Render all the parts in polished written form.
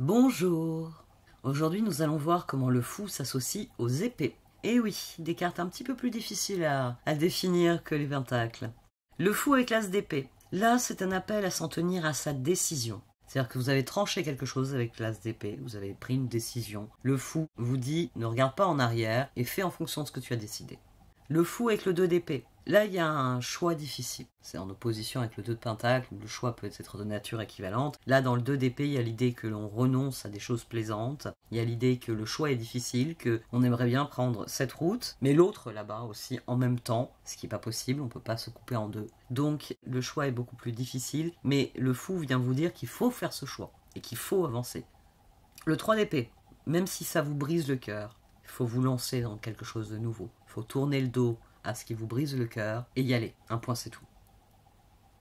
Bonjour. Aujourd'hui nous allons voir comment le fou s'associe aux épées. Et oui, des cartes un petit peu plus difficiles à définir que les pentacles. Le fou avec l'as d'épée. Là c'est un appel à s'en tenir à sa décision. C'est-à-dire que vous avez tranché quelque chose avec l'as d'épée, vous avez pris une décision. Le fou vous dit ne regarde pas en arrière et fais en fonction de ce que tu as décidé. Le fou avec le 2 d'épée. Là, il y a un choix difficile. C'est en opposition avec le 2 de pentacle, où le choix peut être de nature équivalente. Là, dans le 2 d'épée, il y a l'idée que l'on renonce à des choses plaisantes. Il y a l'idée que le choix est difficile, qu'on aimerait bien prendre cette route, mais l'autre là-bas aussi en même temps, ce qui n'est pas possible, on ne peut pas se couper en deux. Donc, le choix est beaucoup plus difficile, mais le fou vient vous dire qu'il faut faire ce choix et qu'il faut avancer. Le 3 d'épée, même si ça vous brise le cœur, il faut vous lancer dans quelque chose de nouveau. Il faut tourner le dos à ce qui vous brise le cœur et y aller. Un point, c'est tout.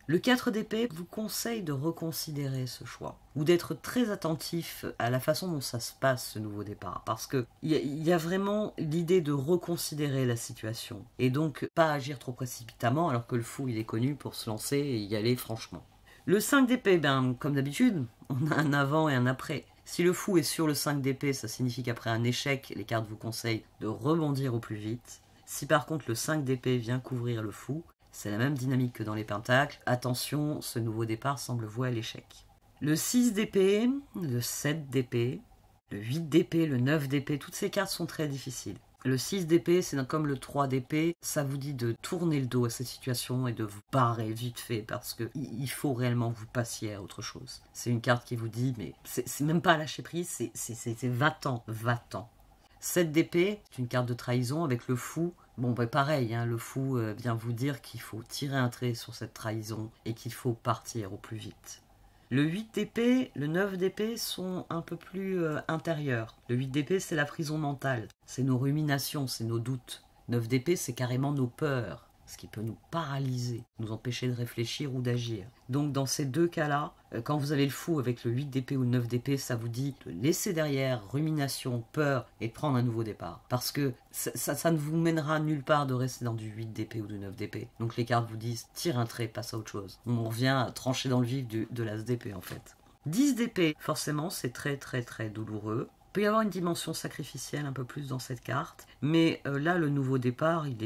Le 4 d'épée vous conseille de reconsidérer ce choix ou d'être très attentif à la façon dont ça se passe, ce nouveau départ. Parce qu'il y a vraiment l'idée de reconsidérer la situation et donc pas agir trop précipitamment alors que le fou, il est connu pour se lancer et y aller franchement. Le 5 d'épée, comme d'habitude, on a un avant et un après. Si le fou est sur le 5 d'épée, ça signifie qu'après un échec, les cartes vous conseillent de rebondir au plus vite. Si par contre le 5 d'épée vient couvrir le fou, c'est la même dynamique que dans les pentacles. Attention, ce nouveau départ semble voué à l'échec. Le 6 d'épée, le 7 d'épée, le 8 d'épée, le 9 d'épée, toutes ces cartes sont très difficiles. Le 6 d'épée, c'est comme le 3 d'épée, ça vous dit de tourner le dos à cette situation et de vous barrer vite fait parce qu'il faut réellement que vous passiez à autre chose. C'est une carte qui vous dit, mais c'est même pas à lâcher prise, c'est va-t'en, va-t'en. 7 d'épée, c'est une carte de trahison avec le fou. Bon, pareil, hein, le fou vient vous dire qu'il faut tirer un trait sur cette trahison et qu'il faut partir au plus vite. Le 8 d'épée, le 9 d'épée sont un peu plus intérieurs. Le 8 d'épée, c'est la prison mentale. C'est nos ruminations, c'est nos doutes. 9 d'épée, c'est carrément nos peurs. Ce qui peut nous paralyser, nous empêcher de réfléchir ou d'agir. Donc dans ces deux cas-là, quand vous avez le fou avec le 8 d'épée ou le 9 d'épée, ça vous dit de laisser derrière rumination, peur et de prendre un nouveau départ. Parce que ça ne vous mènera nulle part de rester dans du 8 d'épée ou du 9 d'épée. Donc les cartes vous disent tire un trait, passe à autre chose. On revient à trancher dans le vif de l'as d'épée en fait. 10 d'épée, forcément c'est très très très douloureux. Il peut y avoir une dimension sacrificielle un peu plus dans cette carte, mais là le nouveau départ il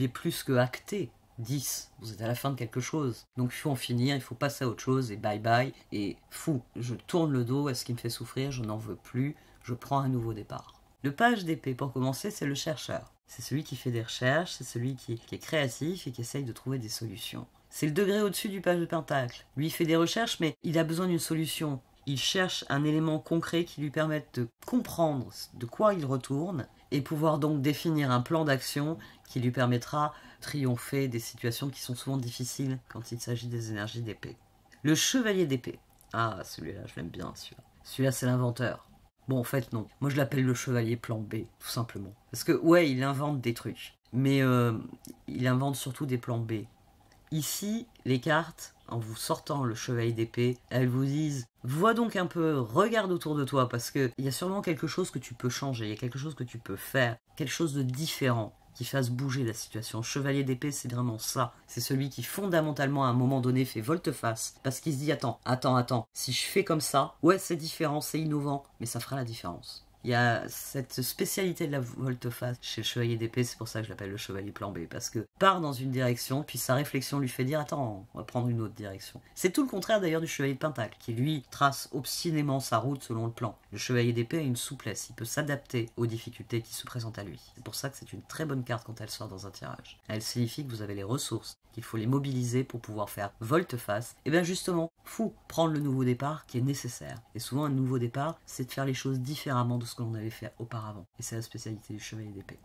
est plus que acté. 10, vous êtes à la fin de quelque chose, donc il faut en finir, il faut passer à autre chose et bye bye, et fou, je tourne le dos à ce qui me fait souffrir, je n'en veux plus, je prends un nouveau départ. Le page d'épée pour commencer, c'est le chercheur, c'est celui qui fait des recherches, c'est celui qui est créatif et qui essaye de trouver des solutions. C'est le degré au-dessus du page de pentacle, lui il fait des recherches mais il a besoin d'une solution. Il cherche un élément concret qui lui permette de comprendre de quoi il retourne et pouvoir donc définir un plan d'action qui lui permettra de triompher des situations qui sont souvent difficiles quand il s'agit des énergies d'épée. Le chevalier d'épée. Ah, celui-là, je l'aime bien, celui-là. Celui-là, c'est l'inventeur. Bon, en fait, non. Moi, je l'appelle le chevalier plan B, tout simplement. Parce que, ouais, il invente des trucs. Mais il invente surtout des plans B. Ici, les cartes, en vous sortant le chevalier d'épée, elles vous disent « Vois donc un peu, regarde autour de toi, parce qu'il y a sûrement quelque chose que tu peux changer, il y a quelque chose que tu peux faire, quelque chose de différent qui fasse bouger la situation. » Chevalier d'épée, c'est vraiment ça. C'est celui qui, fondamentalement, à un moment donné, fait volte-face, parce qu'il se dit « Attends, si je fais comme ça, ouais, c'est différent, c'est innovant, mais ça fera la différence. » Il y a cette spécialité de la volte-face chez le chevalier d'épée, c'est pour ça que je l'appelle le chevalier plan B, parce que part dans une direction, puis sa réflexion lui fait dire « Attends, on va prendre une autre direction. » C'est tout le contraire d'ailleurs du chevalier de pentacle, qui lui trace obstinément sa route selon le plan. Le chevalier d'épée a une souplesse, il peut s'adapter aux difficultés qui se présentent à lui. C'est pour ça que c'est une très bonne carte quand elle sort dans un tirage. Elle signifie que vous avez les ressources, qu'il faut les mobiliser pour pouvoir faire volte-face. Et bien justement, faut prendre le nouveau départ qui est nécessaire. Et souvent un nouveau départ, c'est de faire les choses différemment de ce que l'on avait fait auparavant. Et c'est la spécialité du chevalier d'épée.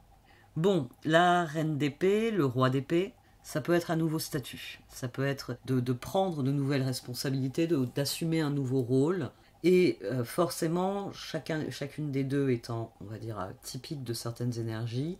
Bon, la reine d'épée, le roi d'épée, ça peut être un nouveau statut. Ça peut être de prendre de nouvelles responsabilités, d'assumer un nouveau rôle. Et forcément, chacune des deux étant, on va dire, typique de certaines énergies,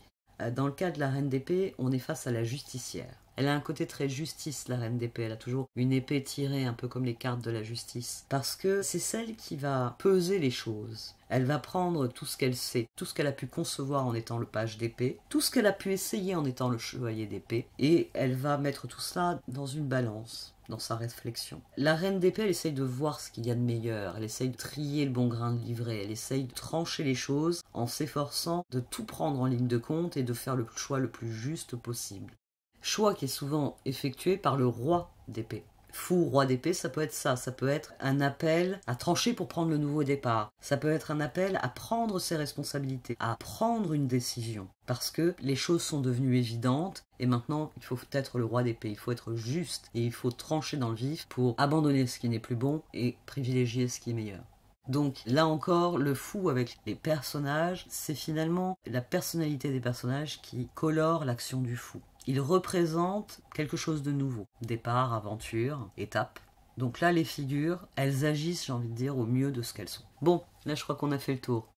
dans le cas de la reine d'épée, on est face à la justicière. Elle a un côté très justice, la reine d'épée. Elle a toujours une épée tirée, un peu comme les cartes de la justice. Parce que c'est celle qui va peser les choses. Elle va prendre tout ce qu'elle sait, tout ce qu'elle a pu concevoir en étant le page d'épée, tout ce qu'elle a pu essayer en étant le chevalier d'épée, et elle va mettre tout ça dans une balance. dans sa réflexion. La reine d'épée, elle essaye de voir ce qu'il y a de meilleur, elle essaye de trier le bon grain de livret, elle essaye de trancher les choses en s'efforçant de tout prendre en ligne de compte et de faire le choix le plus juste possible. Choix qui est souvent effectué par le roi d'épée. Fou, roi d'épée, ça peut être ça. Ça peut être un appel à trancher pour prendre le nouveau départ. Ça peut être un appel à prendre ses responsabilités, à prendre une décision. Parce que les choses sont devenues évidentes et maintenant il faut être le roi d'épée. Il faut être juste et il faut trancher dans le vif pour abandonner ce qui n'est plus bon et privilégier ce qui est meilleur. Donc là encore, le fou avec les personnages, c'est finalement la personnalité des personnages qui colore l'action du fou. Il représente quelque chose de nouveau. Départ, aventure, étape. Donc là, les figures, elles agissent, j'ai envie de dire, au mieux de ce qu'elles sont. Bon, là je crois qu'on a fait le tour.